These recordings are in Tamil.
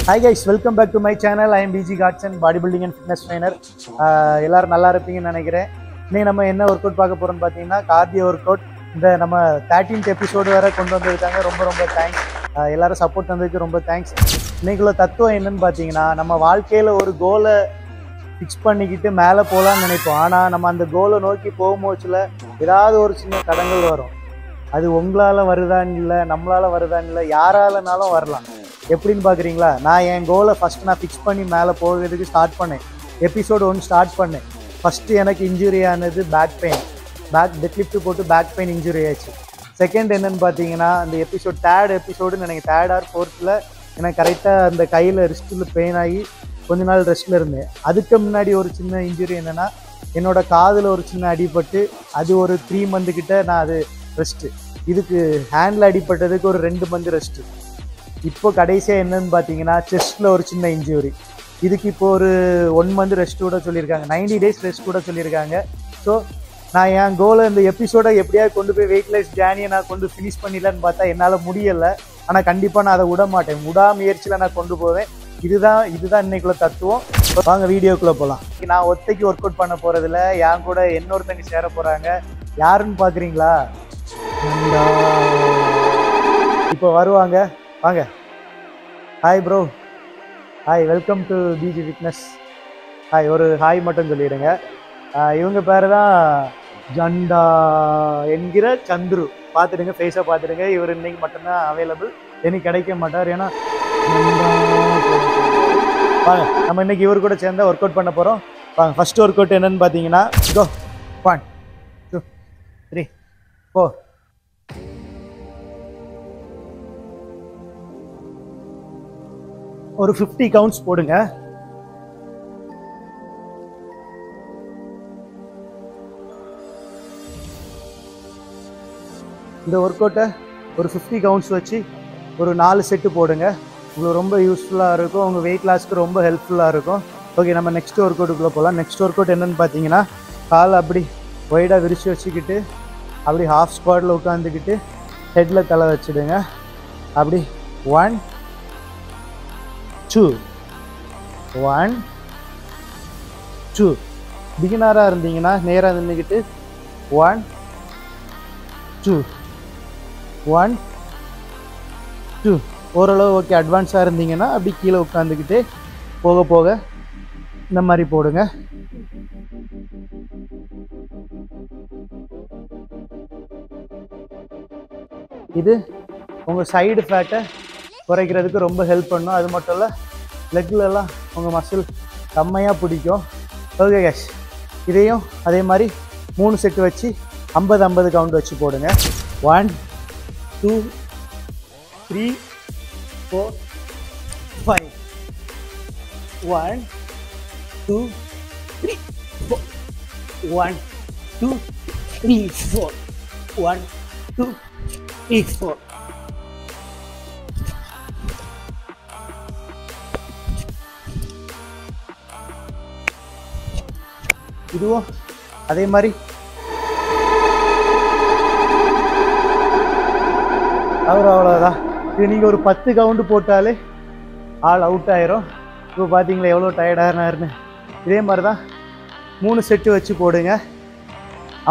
Hi guys, welcome back to my channel. I am BG Godson, bodybuilding and fitness trainer. எல்லாரும் நல்லா இருப்பீங்கன்னு நினைக்கிறேன். இன்னைக்கு நம்ம என்ன ஒர்க் அவுட் பார்க்க போறோம்னு பார்த்தீங்கன்னா கார்டியோ ஒர்க் அவுட். இந்த நம்ம 13th எபிசோடு வரை கொண்டு வந்திருக்காங்க. ரொம்ப தேங்க்ஸ். எல்லாரும் சப்போர்ட் தந்ததுக்கு ரொம்ப தேங்க்ஸ். இன்னைக்குள்ள தத்துவம் என்னன்னு பார்த்தீங்கன்னா, நம்ம வாழ்க்கையில் ஒரு கோலை ஃபிக்ஸ் பண்ணிக்கிட்டு மேலே போகலான்னு நினைப்போம். ஆனால் நம்ம அந்த கோலை நோக்கி போகும்போதுல ஏதாவது ஒரு சின்ன தடங்கள் வரும். அது உங்களால் வருதான்னு இல்லை, நம்மளால் வருதான்னு இல்லை, யாராலனாலும் வரலாம். எப்படின்னு பார்க்குறீங்களா? நான் என் கோலை ஃபஸ்ட்டு நான் ஃபிக்ஸ் பண்ணி மேலே போகிறதுக்கு ஸ்டார்ட் பண்ணேன். எபிசோடு 1 ஸ்டார்ட் பண்ணேன். ஃபஸ்ட்டு எனக்கு இன்ஜுரி ஆனது பேக் பெயின். டெட் லிஃப்ட் போட்டு பேக் பெயின் இன்ஜுரி ஆயிடுச்சு. செகண்ட் என்னென்னு பார்த்தீங்கன்னா, அந்த தேர்ட் எபிசோடுன்னு எனக்கு 3rd or 4th எனக்கு கரெக்டாக அந்த கையில் ரிஸ்ட்டில் பெயின் ஆகி கொஞ்ச நாள் ரெஸ்ட்டில் இருந்தேன். அதுக்கு முன்னாடி ஒரு சின்ன இன்ஜுரி என்னென்னா, என்னோடய காதில் ஒரு சின்ன அடிபட்டு அது ஒரு 3 month கிட்ட நான் அது ரெஸ்ட்டு. இதுக்கு ஹேண்டில் அடிப்பட்டதுக்கு ஒரு 2 month ரெஸ்ட்டு. இப்போ கடைசியாக என்னன்னு பார்த்தீங்கன்னா, செஸ்ட்டில் ஒரு சின்ன இன்ஜுரி. இதுக்கு இப்போ ஒரு 1 month ரெஸ்ட் கூட சொல்லியிருக்காங்க, 90 days ரெஸ்ட் கூட சொல்லியிருக்காங்க. ஸோ நான் என் கோலை இந்த எபிசோடை எப்படியாவது கொண்டு போய் வெயிட்லெஸ் ஜேர்னியை நான் கொண்டு ஃபினிஷ் பண்ணிடலான்னு பார்த்தா என்னால் முடியலை. ஆனால் கண்டிப்பாக நான் அதை விட மாட்டேன். முயற்சியில் நான் கொண்டு போவேன். இதுதான் இன்னைக்குள்ள தத்துவம். வாங்க வீடியோக்குள்ளே போகலாம். நான் ஒத்தைக்கு ஒர்க் அவுட் பண்ண போகிறதில்ல, என் கூட இன்னொருத்தங்க சேர போகிறாங்க. யாருன்னு பார்க்குறீங்களா? இப்போ வருவாங்க, வாங்க. Hi bro. Hi, welcome to PG fitness. Hi, ஒரு ஹாய் மட்டும் சொல்லிவிடுங்க. இவங்க பேர் தான் ஜண்டா என்கிற சந்துரு. பார்த்துடுங்க, ஃபேஸை பார்த்துடுங்க. இவர் இன்னைக்கு மட்டும்தான் அவைலபிள், எனக்கு கிடைக்க மாட்டார். ஏன்னா வாங்க நம்ம இன்னைக்கு இவர் கூட சேர்ந்தா ஒர்க் அவுட் பண்ண போகிறோம். வாங்க, ஃபஸ்ட் ஒர்க் அவுட் என்னன்னு பார்த்தீங்கன்னா, கோ 1 2 3 4. ஒரு 50 கவுண்ட்ஸ் போடுங்க. இந்த ஒர்க் அவுட்டை ஒரு 50 கவுண்ட்ஸ் வச்சு ஒரு 4 செட்டு போடுங்க. உங்களுக்கு ரொம்ப யூஸ்ஃபுல்லாக இருக்கும், உங்கள் வெயிட் லாஸ்க்கு ரொம்ப ஹெல்ப்ஃபுல்லாக இருக்கும். ஓகே, நம்ம நெக்ஸ்ட் ஒர்க் அவுட்டுக்குள்ளே போகலாம். நெக்ஸ்ட் ஒர்க் அவுட் என்னென்னு பார்த்தீங்கன்னா, காலை அப்படி ஒய்டாக விரிச்சு வச்சுக்கிட்டு அப்படி ஹாஃப் ஸ்குவாட்டில் உட்காந்துக்கிட்டு ஹெட்டில் தலை வச்சுடுங்க. அப்படி 1 2 1 2. பிகினராக இருந்தீங்கன்னா நேராக நின்றுக்கிட்டு 1 2 1 2. ஓரளவு ஓகே. அட்வான்ஸாக இருந்தீங்கன்னா அப்படி கீழே உட்காந்துக்கிட்டு போக போக இந்த மாதிரி போடுங்க. இது உங்கள் சைடு ஃபேட்டை குறைக்கிறதுக்கு ரொம்ப ஹெல்ப் பண்ணும். அது மட்டும் இல்லை, லெக்லலாம் உங்கள் மசில் செம்மையாக பிடிக்கும். ஓகே கேஷ், இதையும் அதே மாதிரி 3 செட்டு வச்சு 50 கவுண்ட் வச்சு போடுங்க. 1 2 3 4 5. 1 2 3 4. 1 2 3 4. 1 2 3 4. இதுவும் அதே மாதிரி அவ்வளோதான். இது நீங்கள் ஒரு 10 கவுண்டு போட்டாலே ஆள் அவுட் ஆயிரும். இப்போ பார்த்தீங்களா எவ்வளோ டயர்டானாருன்னு. இதே மாதிரி தான் 3 செட்டு வச்சு போடுங்க.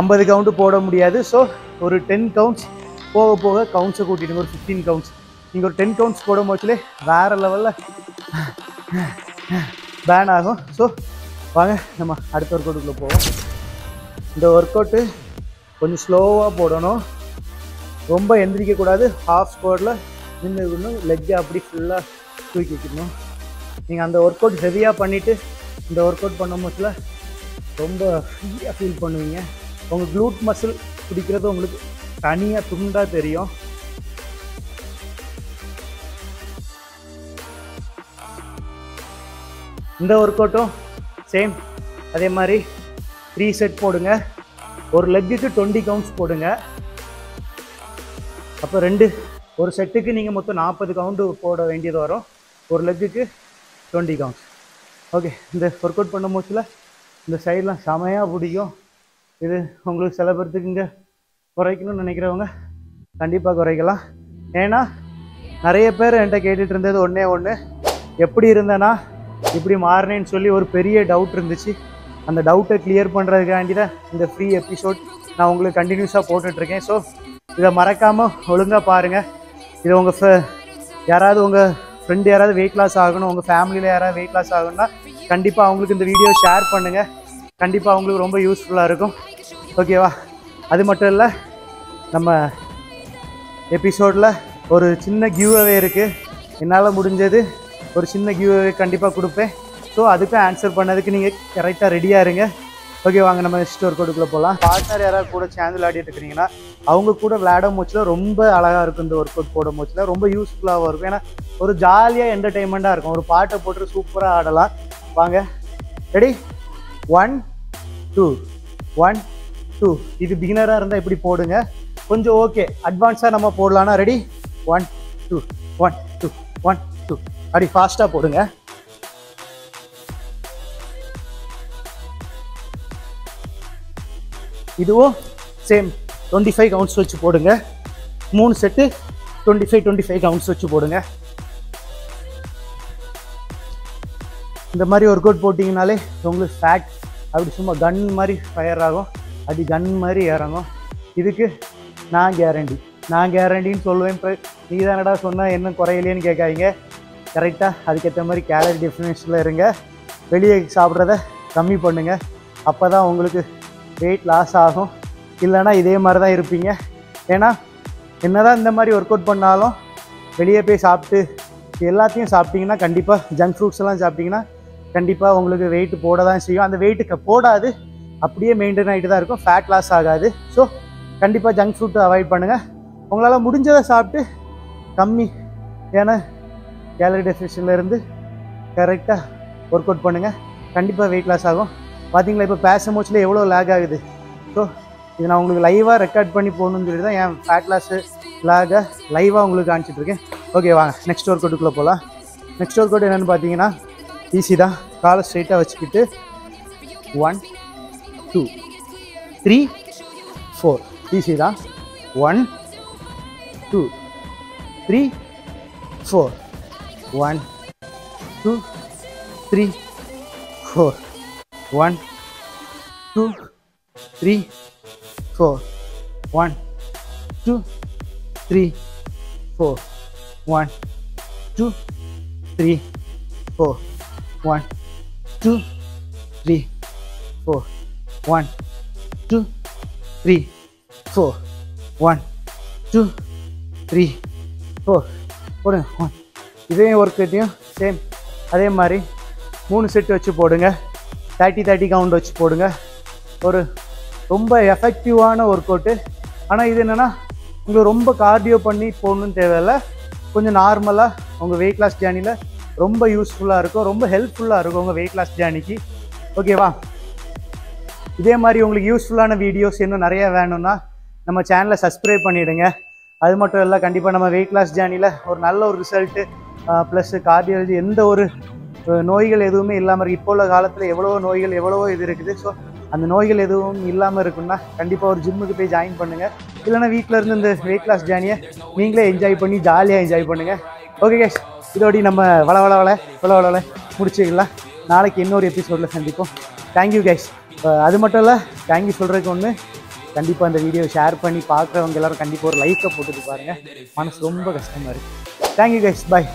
50 கவுண்டு போட முடியாது. ஸோ ஒரு 10 கவுண்ட்ஸ் போக போக கவுண்ட்ஸை கூட்டிடுங்க. ஒரு 15 கவுண்ட்ஸ். நீங்கள் ஒரு 10 கவுண்ட்ஸ் போடும் போச்சுலே வேறு லெவலில் பேன் ஆகும். ஸோ வாங்க நம்ம அடுத்த ஒர்க் அவுட்டுக்குள்ளே போவோம். இந்த ஒர்க் அவுட்டு கொஞ்சம் ஸ்லோவாக போடணும், ரொம்ப எந்திரிக்கக்கூடாது. ஹாஃப் ஸ்குவாட்டில் நின்றுக்கணும், லெக்கை அப்படி ஃபுல்லாக தூக்கி வைக்கணும். நீங்கள் அந்த ஒர்க் அவுட் ஹெவியாக பண்ணிவிட்டு இந்த ஒர்க் அவுட் பண்ணும் போதுல ரொம்ப ஃப்ரீயாக ஃபீல் பண்ணுவீங்க. உங்கள் க்ளூட் மசில் பிடிக்கிறது உங்களுக்கு தனியாக துண்டாக தெரியும். இந்த ஒர்க் அவுட்டும் சேம் அதே மாதிரி 3 செட் போடுங்க. ஒரு லெக்குக்கு 20 கவுண்ட்ஸ் போடுங்க. அப்போ ஒரு செட்டுக்கு நீங்கள் மொத்தம் 40 கவுண்டு போட வேண்டியது வரும். ஒரு லெக்குக்கு 20 கவுண்ட்ஸ். ஓகே, இந்த ஒர்க் அவுட் பண்ணும் போதுல இந்த சைடெலாம் செமையாக பிடிக்கும். இது உங்களுக்கு சில பேர்த்துக்கு இங்கே குறைக்கணும்னு நினைக்கிறவங்க கண்டிப்பாக குறைக்கலாம். ஏன்னா நிறைய பேர் என்கிட்ட கேட்டுட்டு இருந்தது ஒன்றே ஒன்று, எப்படி இருந்தேன்னா இப்படி மாறினேன்னு சொல்லி ஒரு பெரிய டவுட் இருந்துச்சு. அந்த டவுட்டை கிளியர் பண்ணுறதுக்காண்டி தான் இந்த ஃப்ரீ எபிசோட் நான் உங்களுக்கு கண்டினியூஸாக போட்டுட்ருக்கேன். ஸோ இதை மறக்காமல் ஒழுங்காக பாருங்கள். இது உங்கள் யாராவது உங்கள் ஃப்ரெண்டு யாராவது வெயிட் லாஸ் ஆகணும், உங்கள் ஃபேமிலியில் யாராவது வெயிட் லாஸ் ஆகணும்னா கண்டிப்பாக அவங்களுக்கு இந்த வீடியோ ஷேர் பண்ணுங்கள். கண்டிப்பாக அவங்களுக்கு ரொம்ப யூஸ்ஃபுல்லாக இருக்கும். ஓகேவா? அது மட்டும் இல்லை, நம்ம எபிசோடில் ஒரு சின்ன கிவ் அவே இருக்குது. என்னால் முடிஞ்சது ஒரு சின்ன கிவ் அவே கண்டிப்பாக கொடுப்பேன். ஸோ அதுக்கும் ஆன்சர் பண்ணதுக்கு நீங்கள் கரெக்டாக ரெடியாக இருங்க. ஓகே, வாங்க நம்ம நெக்ஸ்ட் ஒர்க் அவுட்டுக்குள்ளே போகலாம். பார்ட்னர் யாராவது கூட சேர்ந்து விளையாடிட்டு இருக்கிறீங்கன்னா அவங்க கூட விளையாடும் போச்சில் ரொம்ப அழகாக இருக்கும். இந்த ஒர்க் அவுட் போடும் போச்சில் ரொம்ப யூஸ்ஃபுல்லாகவும் இருக்கும். ஏன்னா ஒரு ஜாலியாக என்டர்டெயின்மெண்ட்டாக இருக்கும். ஒரு பாட்டை போட்டு சூப்பராக ஆடலாம். வாங்க, ரெடி? 1 2 1 2. இது பிகினராக இருந்தால் இப்படி போடுங்க. கொஞ்சம் ஓகே அட்வான்ஸாக நம்ம போடலான்னா ரெடி? 1 2 1 2 1 2. அப்படி ஃபாஸ்ட்டாக போடுங்க. இதுவும் சேம் 25 கவுண்ட்ஸ் வச்சு போடுங்க. 3 செட்டு 25 கவுண்ட்ஸ் வச்சு போடுங்க. இந்த மாதிரி ஒர்க் அவுட் போட்டிங்கனாலே உங்களுக்கு ஃபேட் அப்படி சும்மா கன் மாதிரி ஃபயர் ஆகும், அப்படி கன் மாதிரி இறங்கும். இதுக்கு நான் கேரண்டின்னு சொல்லுவேன். இப்போ நீ தானடா சொன்னால் என்ன குறையிலேன்னு கேட்காதீங்க. கரெக்டாக அதுக்கேற்ற மாதிரி கேலரி டெஃபினேஷனில் இருங்க. வெளியே சாப்பிட்றத கம்மி பண்ணுங்கள். அப்போ தான் உங்களுக்கு வெயிட் லாஸ் ஆகும். இல்லைனா இதே மாதிரி தான் இருப்பீங்க. ஏன்னா என்ன தான் இந்த மாதிரி ஒர்க் அவுட் பண்ணாலும் வெளியே போய் சாப்பிட்டு எல்லாத்தையும் சாப்பிட்டிங்கன்னா கண்டிப்பாக ஜங்க் ஃப்ரூட்ஸ் எல்லாம் சாப்பிட்டிங்கன்னா கண்டிப்பாக உங்களுக்கு வெயிட் போட தான் செய்யும். அந்த வெயிட்டுக்கு போடாது, அப்படியே மெயின்டைன் ஆகிட்டு தான் இருக்கும். ஃபேட் லாஸ் ஆகாது. ஸோ கண்டிப்பாக ஜங்க் ஃப்ரூட்டை அவாய்ட் பண்ணுங்கள். உங்களால் முடிஞ்சதை சாப்பிட்டு கம்மி ஏன்னா கேலரி டெஃபினேஷனில் இருந்து கரெக்டாக ஒர்க் அவுட் பண்ணுங்கள். கண்டிப்பாக வெயிட் லாஸ் ஆகும். பார்த்தீங்களா, இப்போ பேசும்போச்சில் எவ்வளோ லேக் ஆகுது. ஸோ இது நான் உங்களுக்கு லைவாக ரெக்கார்ட் பண்ணி போகணுன்னு சொல்லி தான் என் ஃபேட் லாஸு லேகை லைவாக உங்களுக்கு காமிச்சிட்ருக்கேன். ஓகே, வாங்க நெக்ஸ்ட் ஒர்க் அவுட்டுக்குள்ளே போகலாம். நெக்ஸ்ட் ஒர்க் அவுட் என்னென்னு பார்த்தீங்கன்னா ஈஸி தான். காலை ஸ்ட்ரைட்டாக வச்சுக்கிட்டு 1 2 3 4. ஈஸி தான். 1 2 3 4 1 2 3 4 1 2 3 4 1 2 3 4 1 2 3 4 1 2 3 4 1 2 3 4 1 2 3 4 போடுங்க. இதே ஒர்க் அவுட்டையும் சேம் அதே மாதிரி 3 செட்டு வச்சு போடுங்க. 30 கவுண்ட் வச்சு போடுங்க. ஒரு ரொம்ப எஃபெக்டிவான ஒர்க் அவுட்டு. ஆனால் இது என்னென்னா உங்களுக்கு ரொம்ப கார்டியோ பண்ணி போடணுன்னு தேவையில்லை. கொஞ்சம் நார்மலாக உங்கள் வெயிட் லாஸ் ஜேர்னியில் ரொம்ப யூஸ்ஃபுல்லாக இருக்கும், ரொம்ப ஹெல்ப்ஃபுல்லாக இருக்கும் உங்கள் வெயிட் லாஸ் ஜேர்னிக்கு. ஓகேவா? இதே மாதிரி உங்களுக்கு யூஸ்ஃபுல்லான வீடியோஸ் இன்னும் நிறையா வேணும்னா நம்ம சேனலை சப்ஸ்கிரைப் பண்ணிவிடுங்க. அது மட்டும் இல்லை, கண்டிப்பாக நம்ம வெயிட் லாஸ் ஜேர்னியில் ஒரு நல்ல ஒரு ரிசல்ட்டு ப்ளஸ் கார்டியாலஜி எந்த ஒரு நோய்கள் எதுவுமே இல்லாமல் இருக்குது. இப்போ உள்ள காலத்தில் எவ்வளவோ நோய்கள் எவ்வளவோ இது இருக்குது. ஸோ அந்த நோய்கள் எதுவும் இல்லாமல் இருக்குன்னா கண்டிப்பாக ஒரு ஜிம்முக்கு போய் ஜாயின் பண்ணுங்கள். இல்லைனா வீட்டில் இருந்து இந்த வெயிட் லாஸ் ஜேர்னியை நீங்களே என்ஜாய் பண்ணி ஜாலியாக என்ஜாய் பண்ணுங்கள். ஓகே கைஸ், இதோடி நம்ம வள முடிச்சுக்கலாம். நாளைக்கு இன்னொரு எபிசோடில் சந்திப்போம். Thank you guys. அது மட்டும் இல்லை, தேங்க்யூ சொல்கிறதுக்கு ஒன்று, கண்டிப்பாக இந்த வீடியோ ஷேர் பண்ணி பார்க்குறவங்க எல்லோரும் கண்டிப்பாக ஒரு லைக்கை போட்டுட்டு பாருங்கள். மனசு ரொம்ப கஷ்டமாக இருக்குது. தேங்க்யூ கைஸ், பாய்.